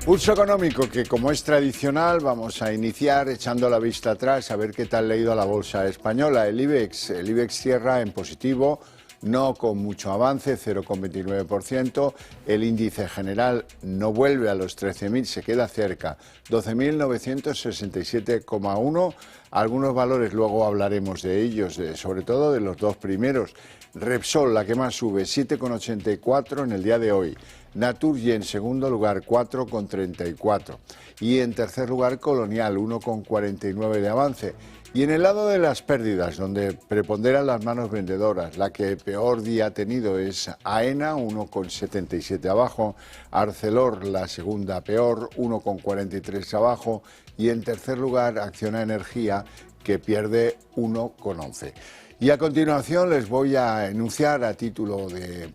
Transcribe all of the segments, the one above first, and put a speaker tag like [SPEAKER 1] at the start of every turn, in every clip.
[SPEAKER 1] Pulso económico que, como es tradicional, vamos a iniciar echando la vista atrás a ver qué tal le ha ido a la bolsa española. El IBEX cierra en positivo, no con mucho avance, 0,29%. El índice general no vuelve a los 13.000, se queda cerca, 12.967,1. Algunos valores, luego hablaremos de ellos, sobre todo de los dos primeros. Repsol, la que más sube, 7,84 en el día de hoy. Naturgy en segundo lugar, 4,34. Y en tercer lugar, Colonial, 1,49 de avance. Y en el lado de las pérdidas, donde preponderan las manos vendedoras, la que peor día ha tenido es AENA, 1,77 abajo. Arcelor, la segunda peor, 1,43 abajo. Y en tercer lugar, Acciona Energía, que pierde 1,11. Y a continuación les voy a enunciar a título de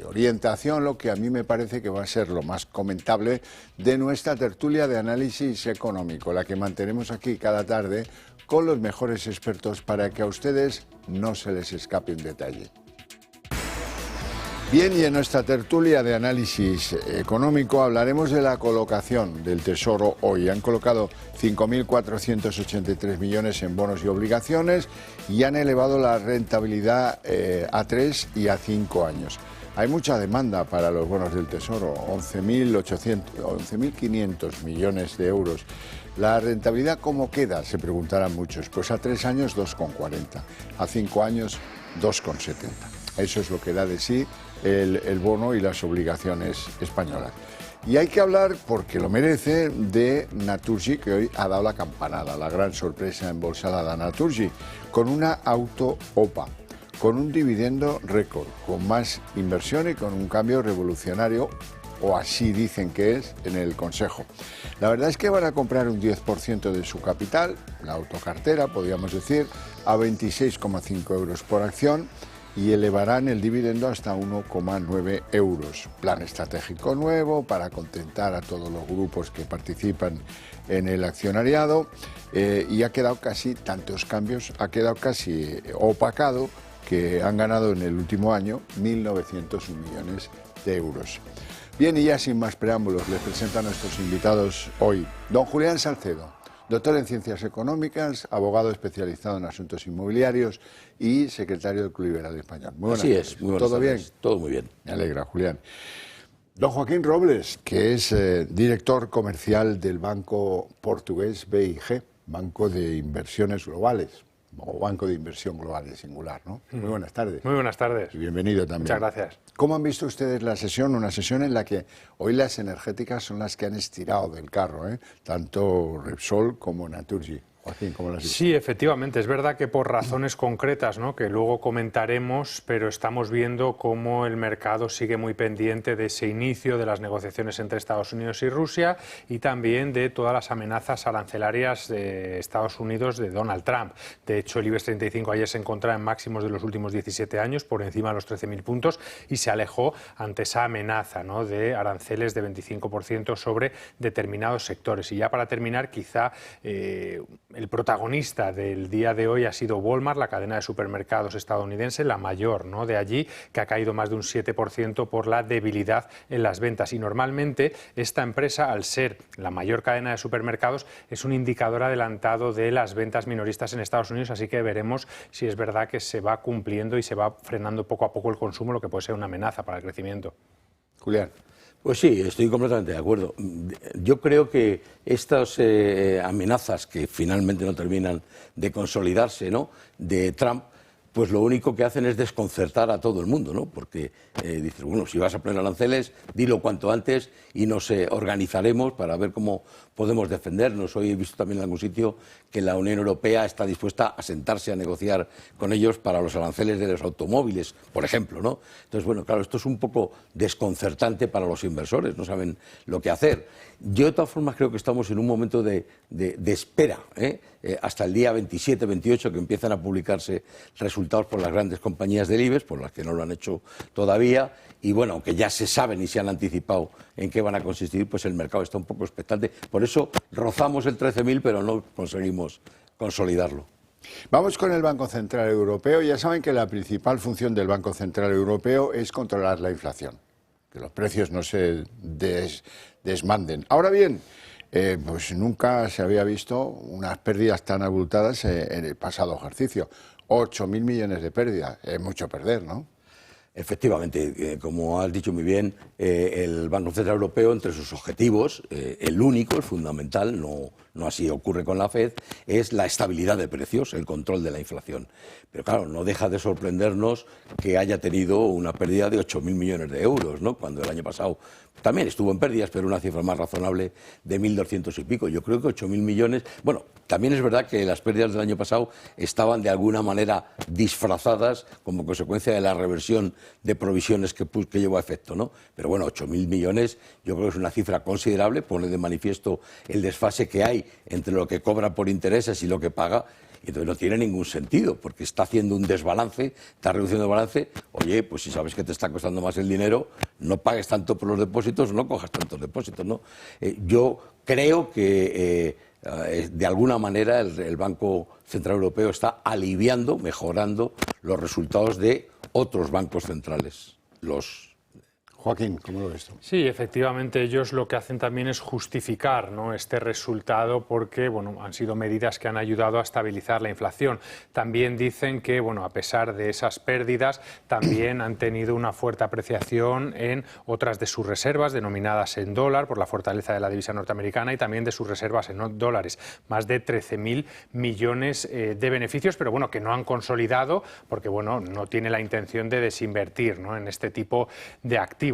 [SPEAKER 1] orientación lo que a mí me parece que va a ser lo más comentable de nuestra tertulia de análisis económico, la que mantenemos aquí cada tarde con los mejores expertos para que a ustedes no se les escape un detalle. Bien, y en nuestra tertulia de análisis económico hablaremos de la colocación del Tesoro hoy. Han colocado 5.483 millones en bonos y obligaciones y han elevado la rentabilidad a 3 y a 5 años. Hay mucha demanda para los bonos del Tesoro, 11.500 millones de euros. ¿La rentabilidad cómo queda?, se preguntarán muchos. Pues a 3 años 2,40, a 5 años 2,70. Eso es lo que da de sí el bono y las obligaciones españolas. Y hay que hablar, porque lo merece, de Naturgy, que hoy ha dado la campanada, la gran sorpresa embolsada de Naturgy, con una auto-OPA, con un dividendo récord, con más inversión y con un cambio revolucionario, o así dicen que es, en el Consejo. La verdad es que van a comprar un 10% de su capital, la autocartera, podríamos decir, a 26,5 euros por acción, y elevarán el dividendo hasta 1,9 euros. Plan estratégico nuevo para contentar a todos los grupos que participan en el accionariado, y ha quedado casi, tantos cambios, ha quedado casi opacado, que han ganado en el último año 1.901 millones de euros. Bien, y ya sin más preámbulos, les presento a nuestros invitados hoy. Don Julián Salcedo, doctor en Ciencias Económicas, abogado especializado en asuntos inmobiliarios y secretario del Club Liberal Español. Muy buenas tardes.
[SPEAKER 2] Muy buenas
[SPEAKER 1] ¿Todo
[SPEAKER 2] tardes.
[SPEAKER 1] bien?
[SPEAKER 2] Todo muy bien.
[SPEAKER 1] Me alegra, Julián. Don Joaquín Robles, que es director comercial del banco portugués BIG, Banco de Inversiones Globales, o Banco de Inversión Global de singular, ¿no? Muy buenas tardes.
[SPEAKER 3] Muy buenas tardes.
[SPEAKER 1] Y bienvenido también.
[SPEAKER 3] Muchas gracias.
[SPEAKER 1] ¿Cómo han visto ustedes la sesión? Una sesión en la que hoy las energéticas son las que han estirado del carro, tanto Repsol como Naturgy. Joaquín, ¿cómo lo has visto?
[SPEAKER 3] Sí, efectivamente, es verdad que por razones concretas, ¿no?, que luego comentaremos, pero estamos viendo cómo el mercado sigue muy pendiente de ese inicio de las negociaciones entre Estados Unidos y Rusia y también de todas las amenazas arancelarias de Estados Unidos de Donald Trump. De hecho, el IBEX 35 ayer se encontraba en máximos de los últimos 17 años, por encima de los 13.000 puntos, y se alejó ante esa amenaza, ¿no?, de aranceles de 25% sobre determinados sectores. Y ya para terminar, quizá el protagonista del día de hoy ha sido Walmart, la cadena de supermercados estadounidense, la mayor, ¿no?, de allí, que ha caído más de un 7% por la debilidad en las ventas. Y normalmente esta empresa, al ser la mayor cadena de supermercados, es un indicador adelantado de las ventas minoristas en Estados Unidos, así que veremos si es verdad que se va cumpliendo y se va frenando poco a poco el consumo, lo que puede ser una amenaza para el crecimiento.
[SPEAKER 1] Julián.
[SPEAKER 2] Pues sí, estoy completamente de acuerdo. Yo creo que estas amenazas que finalmente no terminan de consolidarse, ¿no?, de Trump, pues lo único que hacen es desconcertar a todo el mundo, ¿no? Porque dices, bueno, si vas a poner aranceles, dilo cuanto antes y nos organizaremos para ver cómo podemos defendernos. Hoy he visto también en algún sitio que la Unión Europea está dispuesta a sentarse a negociar con ellos para los aranceles de los automóviles, por ejemplo, ¿no? Entonces, bueno, claro, esto es un poco desconcertante para los inversores, no saben lo que hacer. Yo, de todas formas, creo que estamos en un momento de espera, hasta el día 27, 28, que empiezan a publicarse resultados por las grandes compañías del IBEX, por las que no lo han hecho todavía, y bueno, aunque ya se saben y se han anticipado en qué van a consistir, pues el mercado está un poco expectante. Por eso rozamos el 13.000, pero no conseguimos consolidarlo.
[SPEAKER 1] Vamos con el Banco Central Europeo. Ya saben que la principal función del Banco Central Europeo es controlar la inflación. que los precios no se desmanden. Ahora bien, pues nunca se había visto unas pérdidas tan abultadas en el pasado ejercicio. 8.000 millones de pérdidas, es mucho perder, ¿no?
[SPEAKER 2] Efectivamente, como has dicho muy bien, el Banco Central Europeo, entre sus objetivos, el único, el fundamental, no así ocurre con la FED, es la estabilidad de precios, el control de la inflación. Pero claro, no deja de sorprendernos que haya tenido una pérdida de 8.000 millones de euros, ¿no? Cuando el año pasado también estuvo en pérdidas, pero una cifra más razonable de 1.200 y pico. Yo creo que 8.000 millones... Bueno, también es verdad que las pérdidas del año pasado estaban de alguna manera disfrazadas como consecuencia de la reversión de provisiones que llevó a efecto, ¿no? Pero bueno, 8.000 millones yo creo que es una cifra considerable, pone de manifiesto el desfase que hay entre lo que cobra por intereses y lo que paga. Y entonces no tiene ningún sentido, porque está haciendo un desbalance, está reduciendo el balance. Oye, pues si sabes que te está costando más el dinero, no pagues tanto por los depósitos, no cojas tantos depósitos, ¿no? Yo creo que de alguna manera el Banco Central Europeo está aliviando, mejorando los resultados de otros bancos centrales,
[SPEAKER 1] Joaquín, ¿cómo lo ves tú?
[SPEAKER 3] Sí, efectivamente, ellos lo que hacen también es justificar, ¿no?, este resultado porque, bueno, han sido medidas que han ayudado a estabilizar la inflación. También dicen que, bueno, a pesar de esas pérdidas, también han tenido una fuerte apreciación en otras de sus reservas, denominadas en dólar, por la fortaleza de la divisa norteamericana, y también de sus reservas en dólares. Más de 13.000 millones de beneficios, pero bueno, que no han consolidado porque, bueno, no tiene la intención de desinvertir, ¿no?, en este tipo de activos.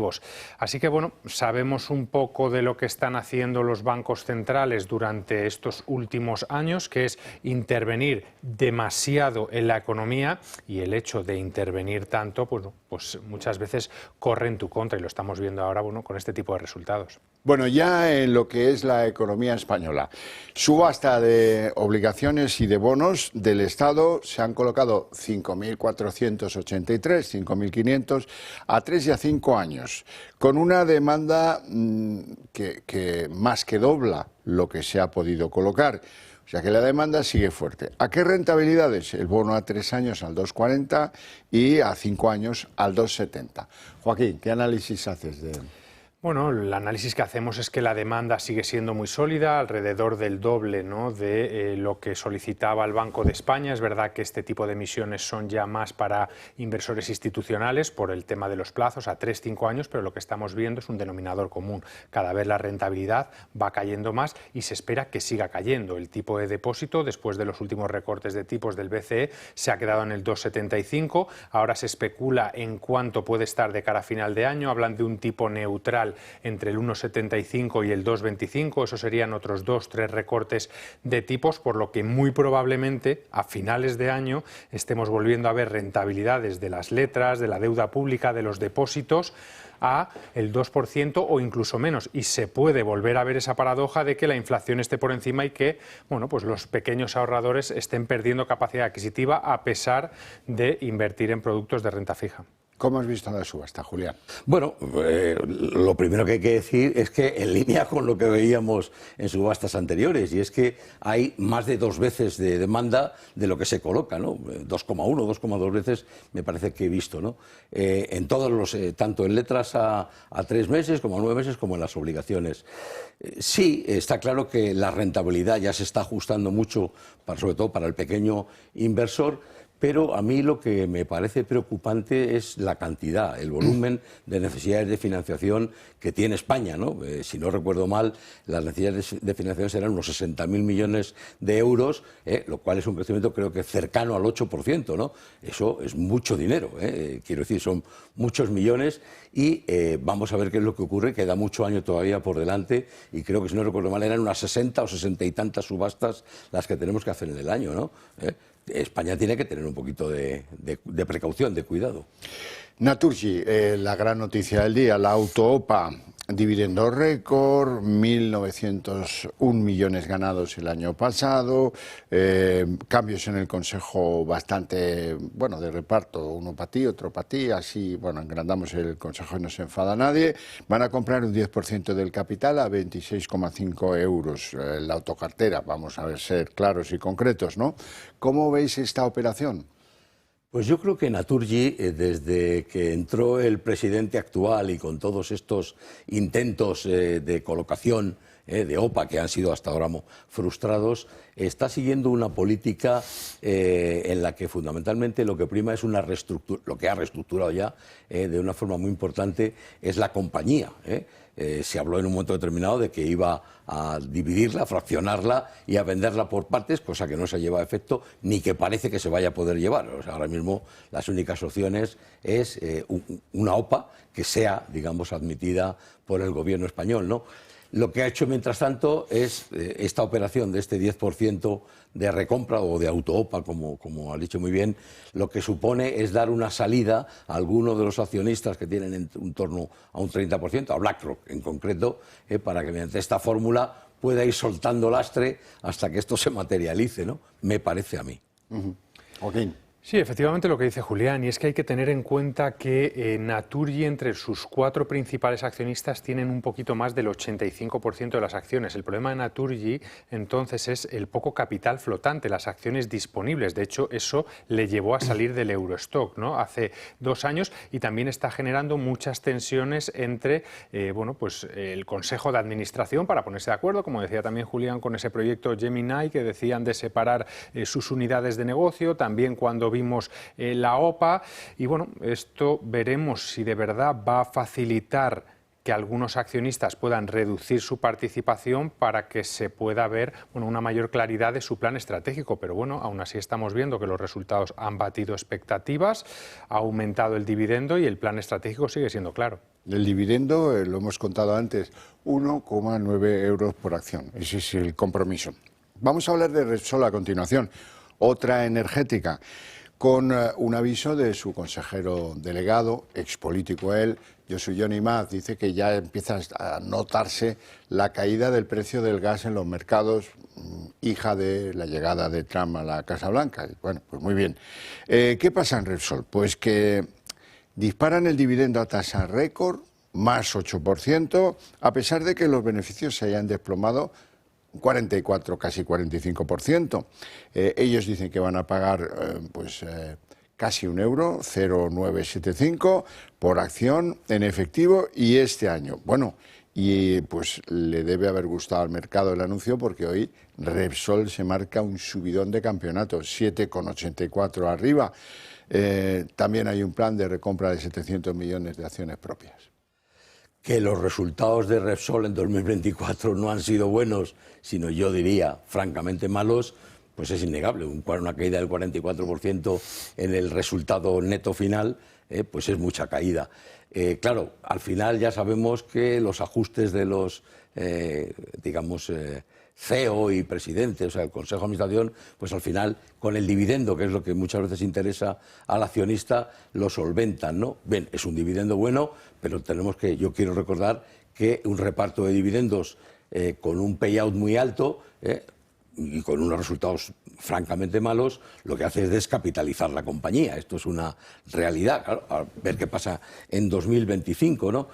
[SPEAKER 3] Así que, bueno, sabemos un poco de lo que están haciendo los bancos centrales durante estos últimos años, que es intervenir demasiado en la economía, y el hecho de intervenir tanto, pues muchas veces corre en tu contra, y lo estamos viendo ahora, bueno, con este tipo de resultados.
[SPEAKER 1] Bueno, ya en lo que es la economía española, subasta de obligaciones y de bonos del Estado, se han colocado 5.483, 5.500 a 3 y a 5 años, con una demanda que más que dobla lo que se ha podido colocar. O sea que la demanda sigue fuerte. ¿A qué rentabilidades? El bono a 3 años al 2,40 y a 5 años al 2,70. Joaquín, ¿qué análisis haces de...?
[SPEAKER 3] Bueno, el análisis que hacemos es que la demanda sigue siendo muy sólida, alrededor del doble, ¿no?, de lo que solicitaba el Banco de España. Es verdad que este tipo de emisiones son ya más para inversores institucionales por el tema de los plazos a 3-5 años, pero lo que estamos viendo es un denominador común. Cada vez la rentabilidad va cayendo más y se espera que siga cayendo. El tipo de depósito, después de los últimos recortes de tipos del BCE, se ha quedado en el 2,75. Ahora se especula en cuánto puede estar de cara a final de año. Hablan de un tipo neutral entre el 1,75 y el 2,25, eso serían otros 2-3 recortes de tipos, por lo que muy probablemente a finales de año estemos volviendo a ver rentabilidades de las letras, de la deuda pública, de los depósitos a el 2% o incluso menos, y se puede volver a ver esa paradoja de que la inflación esté por encima y que, bueno, pues los pequeños ahorradores estén perdiendo capacidad adquisitiva a pesar de invertir en productos de renta fija.
[SPEAKER 1] ¿Cómo has visto la subasta, Julián?
[SPEAKER 2] Bueno, lo primero que hay que decir es que en línea con lo que veíamos en subastas anteriores, y es que hay más de 2 veces de demanda de lo que se coloca, ¿no? 2,1, 2,2 veces me parece que he visto, ¿no? En todos los, tanto en letras a 3 meses, como a 9 meses, como en las obligaciones. Sí, está claro que la rentabilidad ya se está ajustando mucho, sobre todo para el pequeño inversor. Pero a mí lo que me parece preocupante es la cantidad, el volumen de necesidades de financiación que tiene España, ¿no? Si no recuerdo mal, las necesidades de financiación serán unos 60.000 millones de euros, lo cual es un crecimiento creo que cercano al 8%, ¿no? Eso es mucho dinero, quiero decir, son muchos millones y vamos a ver qué es lo que ocurre, queda mucho año todavía por delante y creo que si no recuerdo mal eran unas 60 o 60 y tantas subastas las que tenemos que hacer en el año, ¿no? España tiene que tener un poquito de precaución, de cuidado.
[SPEAKER 1] Naturgy, la gran noticia del día, la Auto-OPA, dividendo récord, 1.901 millones ganados el año pasado, cambios en el Consejo bastante, bueno, de reparto, uno para ti, otro para ti, así, bueno, engrandamos el Consejo y no se enfada nadie. Van a comprar un 10% del capital a 26,5 euros, la autocartera, vamos a ver, ser claros y concretos, ¿no? ¿Cómo veis esta operación?
[SPEAKER 2] Pues yo creo que Naturgy, desde que entró el presidente actual y con todos estos intentos de colocación de OPA, que han sido hasta ahora frustrados, está siguiendo una política en la que fundamentalmente lo que prima es lo que ha reestructurado ya de una forma muy importante es la compañía. Se habló en un momento determinado de que iba a dividirla, a fraccionarla y a venderla por partes, cosa que no se lleva a efecto ni que parece que se vaya a poder llevar. O sea, ahora mismo las únicas opciones es una OPA que sea, digamos, admitida por el gobierno español, ¿no? Lo que ha hecho, mientras tanto, es esta operación de este 10% de recompra o de auto-OPA, como ha dicho muy bien, lo que supone es dar una salida a algunos de los accionistas que tienen en torno a un 30%, a BlackRock en concreto, para que mediante esta fórmula pueda ir soltando lastre hasta que esto se materialice, ¿no? Me parece a mí.
[SPEAKER 1] Joaquín.
[SPEAKER 3] Sí, efectivamente lo que dice Julián, y es que hay que tener en cuenta que Naturgy, entre sus 4 principales accionistas, tienen un poquito más del 85% de las acciones. El problema de Naturgy, entonces, es el poco capital flotante, las acciones disponibles. De hecho, eso le llevó a salir del Eurostock, ¿no?, hace 2 años, y también está generando muchas tensiones entre el Consejo de Administración para ponerse de acuerdo, como decía también Julián, con ese proyecto Gemini, que decían de separar sus unidades de negocio, también cuando vimos la OPA, y bueno, esto veremos si de verdad va a facilitar que algunos accionistas puedan reducir su participación para que se pueda ver una mayor claridad de su plan estratégico. Pero bueno, aún así estamos viendo que los resultados han batido expectativas, ha aumentado el dividendo y el plan estratégico sigue siendo claro.
[SPEAKER 1] El dividendo, lo hemos contado antes, 1,9 euros por acción. Ese es el compromiso. Vamos a hablar de Repsol a continuación, otra energética, con un aviso de su consejero delegado, expolítico él, Johnny Maz, dice que ya empieza a notarse la caída del precio del gas en los mercados, hija de la llegada de Trump a la Casa Blanca. Bueno, pues muy bien. ¿Qué pasa en Repsol? Pues que disparan el dividendo a tasa récord, más 8%, a pesar de que los beneficios se hayan desplomado 44, casi 45%. Ellos dicen que van a pagar casi €1, 0,975 por acción en efectivo, y este año. Bueno, y pues le debe haber gustado al mercado el anuncio, porque hoy Repsol se marca un subidón de campeonato, 7,84 arriba. También hay un plan de recompra de 700 millones de acciones propias.
[SPEAKER 2] Que los resultados de Repsol en 2024 no han sido buenos, sino yo diría francamente malos, pues es innegable. Una caída del 44% en el resultado neto final, pues es mucha caída. Claro, al final ya sabemos que los ajustes de los, CEO y presidente, o sea, el Consejo de Administración, pues al final, con el dividendo, que es lo que muchas veces interesa al accionista, lo solventan, ¿no? Bien, es un dividendo bueno, pero yo quiero recordar que un reparto de dividendos con un payout muy alto y con unos resultados francamente malos, lo que hace es descapitalizar la compañía. Esto es una realidad. Claro, a ver qué pasa en 2025, ¿no?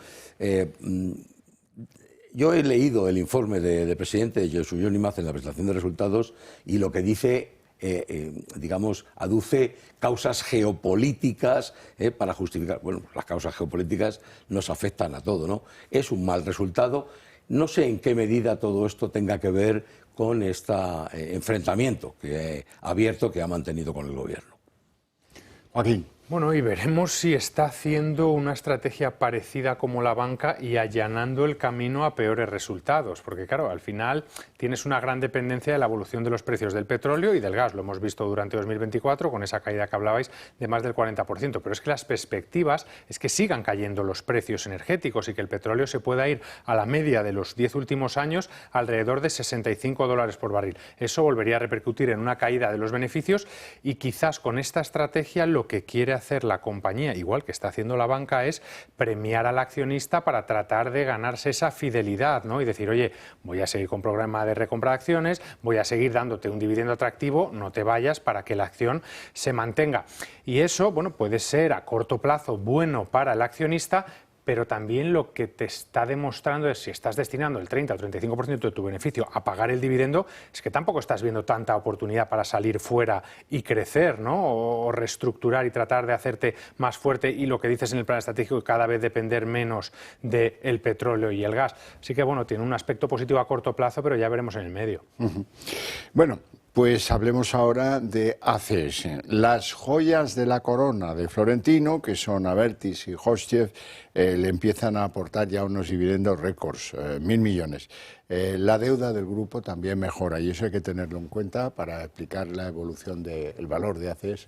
[SPEAKER 2] Yo he leído el informe del presidente Johnny Maz en la presentación de resultados, y lo que dice, aduce causas geopolíticas para justificar. Bueno, las causas geopolíticas nos afectan a todo, ¿no? Es un mal resultado. No sé en qué medida todo esto tenga que ver con este enfrentamiento abierto que ha mantenido con el gobierno.
[SPEAKER 1] Joaquín.
[SPEAKER 3] Bueno, y veremos si está haciendo una estrategia parecida como la banca y allanando el camino a peores resultados, porque claro, al final tienes una gran dependencia de la evolución de los precios del petróleo y del gas. Lo hemos visto durante 2024 con esa caída que hablabais de más del 40%, pero es que las perspectivas es que sigan cayendo los precios energéticos y que el petróleo se pueda ir a la media de los 10 últimos años alrededor de $65 por barril. Eso volvería a repercutir en una caída de los beneficios, y quizás con esta estrategia lo que quiere hacer la compañía, igual que está haciendo la banca, es premiar al accionista para tratar de ganarse esa fidelidad, ¿no? Y decir, oye, voy a seguir con programa de recompra de acciones, voy a seguir dándote un dividendo atractivo, no te vayas, para que la acción se mantenga. Y eso, bueno, puede ser a corto plazo bueno para el accionista, pero también lo que te está demostrando es si estás destinando el 30 o 35% de tu beneficio a pagar el dividendo, es que tampoco estás viendo tanta oportunidad para salir fuera y crecer, ¿no? O reestructurar y tratar de hacerte más fuerte, y lo que dices en el plan estratégico, cada vez depender menos del petróleo y el gas. Así que bueno, tiene un aspecto positivo a corto plazo, pero ya veremos en el medio.
[SPEAKER 1] Bueno, pues hablemos ahora de ACS. Las joyas de la corona de Florentino, que son Abertis y Hostiev, le empiezan a aportar ya unos dividendos récords, 1.000 millones. La deuda del grupo también mejora, y eso hay que tenerlo en cuenta para explicar la evolución del valor de ACS.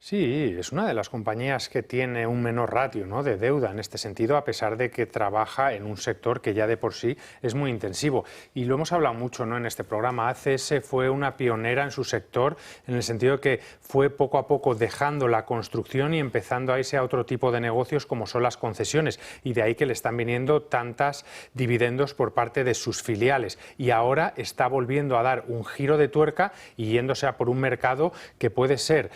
[SPEAKER 3] Sí, es una de las compañías que tiene un menor ratio, ¿no?, de deuda en este sentido, a pesar de que trabaja en un sector que ya de por sí es muy intensivo. Y lo hemos hablado mucho, ¿no?, en este programa. ACS fue una pionera en su sector, en el sentido que fue poco a poco dejando la construcción y empezando a irse a otro tipo de negocios como son las concesiones. Y de ahí que le están viniendo tantas dividendos por parte de sus filiales. Y ahora está volviendo a dar un giro de tuerca y yéndose a por un mercado que puede ser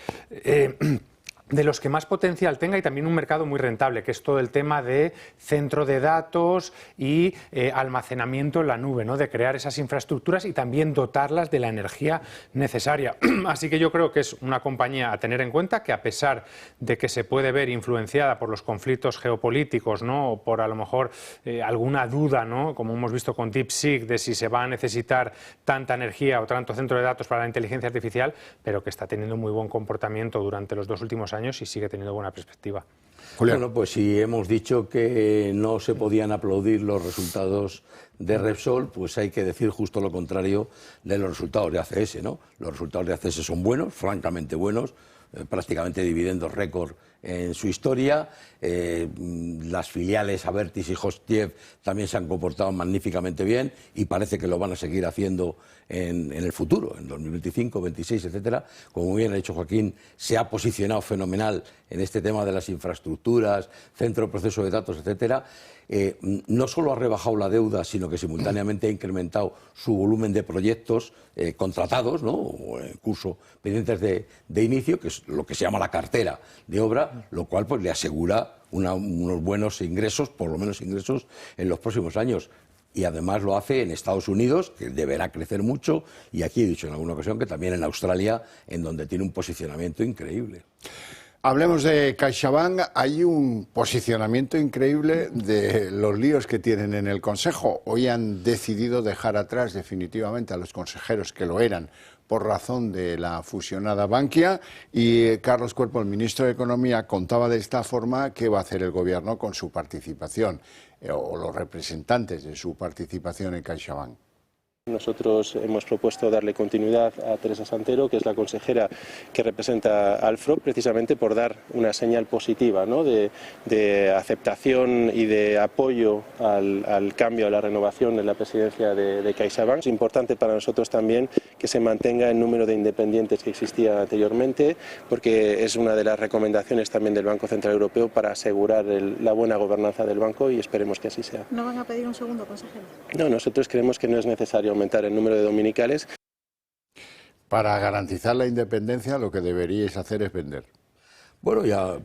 [SPEAKER 3] de los que más potencial tenga, y también un mercado muy rentable, que es todo el tema de centro de datos y almacenamiento en la nube, ¿no?, de crear esas infraestructuras y también dotarlas de la energía necesaria. Así que yo creo que es una compañía a tener en cuenta, que a pesar de que se puede ver influenciada por los conflictos geopolíticos, ¿no?, o por a lo mejor alguna duda, ¿no?, como hemos visto con DeepSeek, de si se va a necesitar tanta energía o tanto centro de datos para la inteligencia artificial, pero que está teniendo muy buen comportamiento durante los 2 últimos años y sigue teniendo buena perspectiva.
[SPEAKER 1] Julián.
[SPEAKER 2] Bueno, pues si hemos dicho que no se podían aplaudir los resultados de Repsol, pues hay que decir justo lo contrario de los resultados de ACS, ¿no? Los resultados de ACS son buenos, francamente buenos, prácticamente dividendos récord en su historia. Las filiales Abertis y Hostiev también se han comportado magníficamente bien y parece que lo van a seguir haciendo en el futuro, en 2025, 26, etcétera. Como bien ha dicho Joaquín, se ha posicionado fenomenal en este tema de las infraestructuras, centro de proceso de datos, etcétera. No solo ha rebajado la deuda, sino que simultáneamente ha incrementado su volumen de proyectos contratados, ¿no?, o en curso pendientes de inicio, que es lo que se llama la cartera de obra, lo cual pues le asegura unos buenos ingresos, por lo menos ingresos en los próximos años. Y además lo hace en Estados Unidos, que deberá crecer mucho, y aquí he dicho en alguna ocasión que también en Australia, en donde tiene un posicionamiento increíble.
[SPEAKER 1] Hablemos de CaixaBank. Hay un posicionamiento increíble de los líos que tienen en el Consejo. Hoy han decidido dejar atrás definitivamente a los consejeros que lo eran por razón de la fusionada Bankia, y Carlos Cuerpo, el ministro de Economía, contaba de esta forma qué va a hacer el Gobierno con su participación, o los representantes de su participación en CaixaBank.
[SPEAKER 4] Nosotros hemos propuesto darle continuidad a Teresa Santero, que es la consejera que representa al FROB, precisamente por dar una señal positiva, ¿no?, de aceptación y de apoyo al cambio, a la renovación en la presidencia de CaixaBank. Es importante para nosotros también que se mantenga el número de independientes que existía anteriormente, porque es una de las recomendaciones también del Banco Central Europeo para asegurar la buena gobernanza del banco, y esperemos que así sea.
[SPEAKER 5] ¿No van a pedir un segundo consejero?
[SPEAKER 4] No, nosotros creemos que no es necesario aumentar el número de dominicales.
[SPEAKER 1] Para garantizar la independencia, lo que deberíais hacer es vender.
[SPEAKER 2] Bueno, ya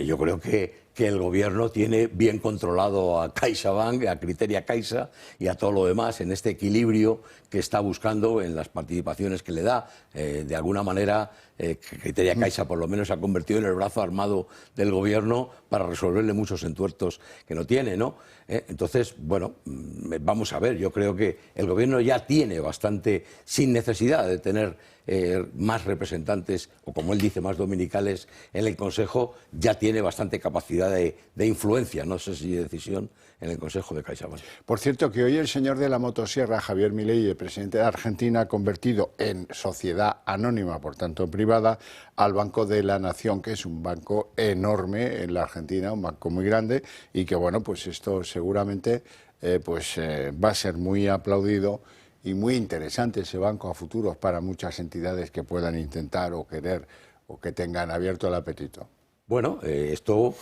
[SPEAKER 2] yo creo que el Gobierno tiene bien controlado a CaixaBank, a Criteria Caixa y a todo lo demás en este equilibrio que está buscando en las participaciones que le da. De alguna manera, Criteria Caixa por lo menos se ha convertido en el brazo armado del Gobierno para resolverle muchos entuertos que no tiene, ¿no? Entonces, bueno, vamos a ver, yo creo que el Gobierno ya tiene bastante, sin necesidad de tener más representantes, o como él dice, más dominicales en el Consejo, ya tiene bastante capacidad de influencia, no sé si de decisión, en el Consejo de CaixaBank.
[SPEAKER 1] Por cierto, que hoy el señor de la motosierra, Javier Milei, el presidente de Argentina, ha convertido en sociedad anónima, por tanto privada, al Banco de la Nación, que es un banco enorme en la Argentina, un banco muy grande, y que, bueno, pues esto seguramente va a ser muy aplaudido y muy interesante ese banco a futuros para muchas entidades que puedan intentar o querer o que tengan abierto el apetito.
[SPEAKER 2] Bueno, esto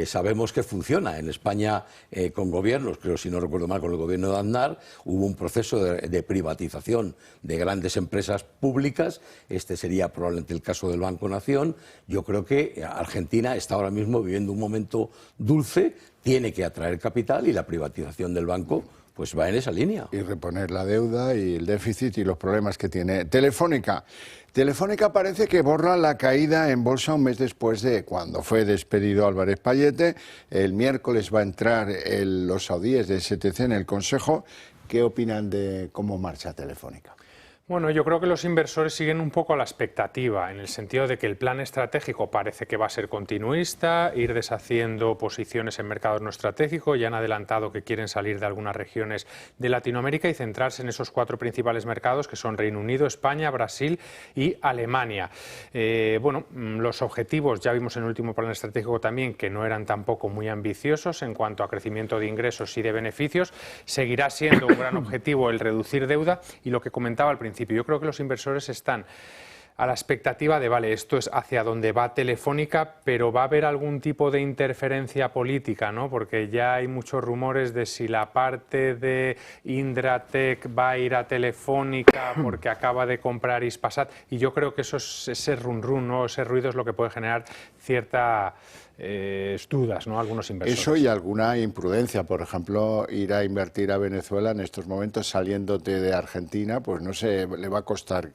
[SPEAKER 2] sabemos que funciona. En España, con gobiernos, creo, si no recuerdo mal, con el gobierno de Aznar, hubo un proceso de privatización de grandes empresas públicas. Este sería probablemente el caso del Banco Nación. Yo creo que Argentina está ahora mismo viviendo un momento dulce, tiene que atraer capital y la privatización del banco pues va en esa línea.
[SPEAKER 1] Y reponer la deuda y el déficit y los problemas que tiene. Telefónica. Telefónica parece que borra la caída en bolsa un mes después de cuando fue despedido Álvarez Pallete. El miércoles va a entrar los saudíes de STC en el Consejo. ¿Qué opinan de cómo marcha Telefónica?
[SPEAKER 3] Bueno, yo creo que los inversores siguen un poco a la expectativa, en el sentido de que el plan estratégico parece que va a ser continuista, ir deshaciendo posiciones en mercados no estratégicos, ya han adelantado que quieren salir de algunas regiones de Latinoamérica y centrarse en esos 4 principales mercados que son Reino Unido, España, Brasil y Alemania. Bueno, los objetivos ya vimos en el último plan estratégico también que no eran tampoco muy ambiciosos en cuanto a crecimiento de ingresos y de beneficios. Seguirá siendo un gran objetivo el reducir deuda y lo que comentaba al principio. Yo creo que los inversores están a la expectativa de, vale, esto es hacia donde va Telefónica, pero va a haber algún tipo de interferencia política, ¿no? Porque ya hay muchos rumores de si la parte de Indratec va a ir a Telefónica porque acaba de comprar Hispasat, y yo creo que ese run, ¿no? Ese ruido es lo que puede generar cierta dudas, ¿no? Algunos inversores.
[SPEAKER 1] Eso y alguna imprudencia, por ejemplo, ir a invertir a Venezuela en estos momentos saliéndote de Argentina, pues no sé, le va a costar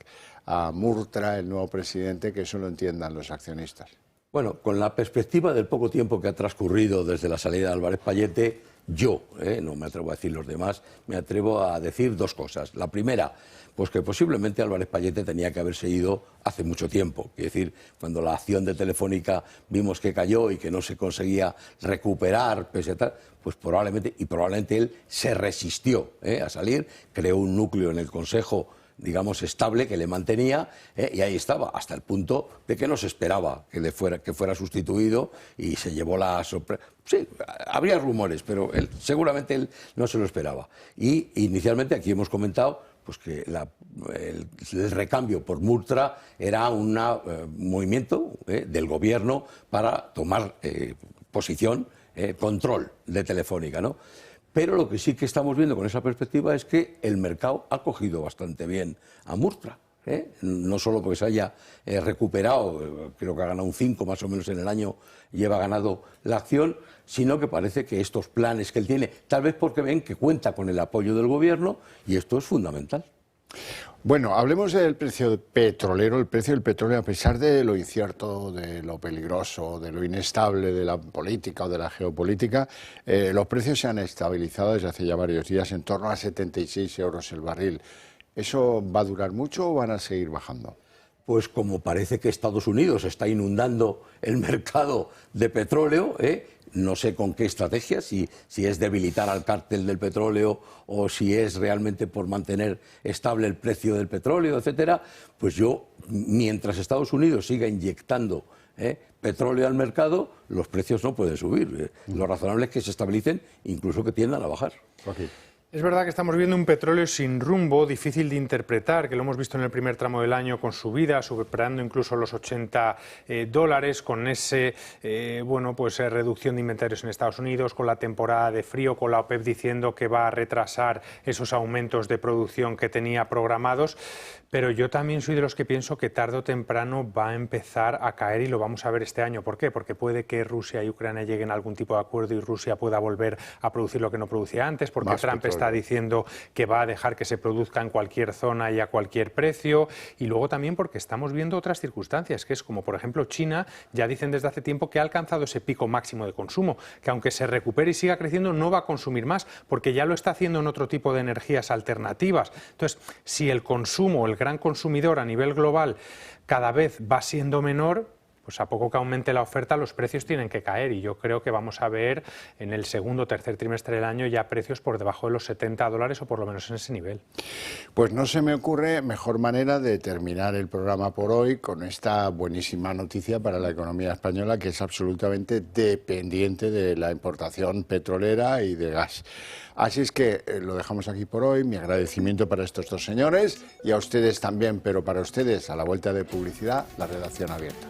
[SPEAKER 1] a Murtra, el nuevo presidente, que eso lo entiendan los accionistas.
[SPEAKER 2] Bueno, con la perspectiva del poco tiempo que ha transcurrido desde la salida de Álvarez Pallete, yo, no me atrevo a decir los demás, me atrevo a decir 2 cosas. La primera, pues que posiblemente Álvarez Pallete tenía que haberse ido hace mucho tiempo. Es decir, cuando la acción de Telefónica vimos que cayó y que no se conseguía recuperar, pese a tal, pues probablemente él se resistió a salir, creó un núcleo en el Consejo, digamos, estable, que le mantenía, y ahí estaba, hasta el punto de que no se esperaba que fuera sustituido, y se llevó la sorpresa. Sí, habría rumores, pero seguramente él no se lo esperaba. Y inicialmente aquí hemos comentado pues que el recambio por Murtra era un movimiento del gobierno para tomar posición, control de Telefónica, ¿no? Pero lo que sí que estamos viendo con esa perspectiva es que el mercado ha cogido bastante bien a Murtra. No solo porque se haya recuperado, creo que ha ganado un 5 más o menos en el año, lleva ganado la acción, sino que parece que estos planes que él tiene, tal vez porque ven que cuenta con el apoyo del gobierno, y esto es fundamental.
[SPEAKER 1] Bueno, hablemos del precio petrolero. El precio del petróleo, a pesar de lo incierto, de lo peligroso, de lo inestable de la política o de la geopolítica, los precios se han estabilizado desde hace ya varios días en torno a 76 euros el barril. ¿Eso va a durar mucho o van a seguir bajando?
[SPEAKER 2] Pues como parece que Estados Unidos está inundando el mercado de petróleo, no sé con qué estrategia, si es debilitar al cártel del petróleo o si es realmente por mantener estable el precio del petróleo, etcétera, pues yo, mientras Estados Unidos siga inyectando petróleo al mercado, los precios no pueden subir. Lo razonable es que se estabilicen, incluso que tiendan a bajar.
[SPEAKER 1] Okay.
[SPEAKER 3] Es verdad que estamos viendo un petróleo sin rumbo, difícil de interpretar, que lo hemos visto en el primer tramo del año con subida, superando incluso los $80, con ese, reducción de inventarios en Estados Unidos, con la temporada de frío, con la OPEP diciendo que va a retrasar esos aumentos de producción que tenía programados. Pero yo también soy de los que pienso que tarde o temprano va a empezar a caer, y lo vamos a ver este año. ¿Por qué? Porque puede que Rusia y Ucrania lleguen a algún tipo de acuerdo y Rusia pueda volver a producir lo que no producía antes, porque
[SPEAKER 1] Más
[SPEAKER 3] Trump
[SPEAKER 1] petróleo.
[SPEAKER 3] está diciendo que va a dejar que se produzca en cualquier zona y a cualquier precio, y luego también porque estamos viendo otras circunstancias, que es como, por ejemplo, China ya dicen desde hace tiempo que ha alcanzado ese pico máximo de consumo, que aunque se recupere y siga creciendo no va a consumir más, porque ya lo está haciendo en otro tipo de energías alternativas. Entonces, si el consumo, el gran consumidor a nivel global cada vez va siendo menor, pues a poco que aumente la oferta los precios tienen que caer, y yo creo que vamos a ver en el segundo o tercer trimestre del año ya precios por debajo de los $70 o por lo menos en ese nivel.
[SPEAKER 1] Pues no se me ocurre mejor manera de terminar el programa por hoy con esta buenísima noticia para la economía española, que es absolutamente dependiente de la importación petrolera y de gas. Así es que lo dejamos aquí por hoy. Mi agradecimiento para estos 2 señores y a ustedes también, pero para ustedes, a la vuelta de publicidad, la redacción abierta.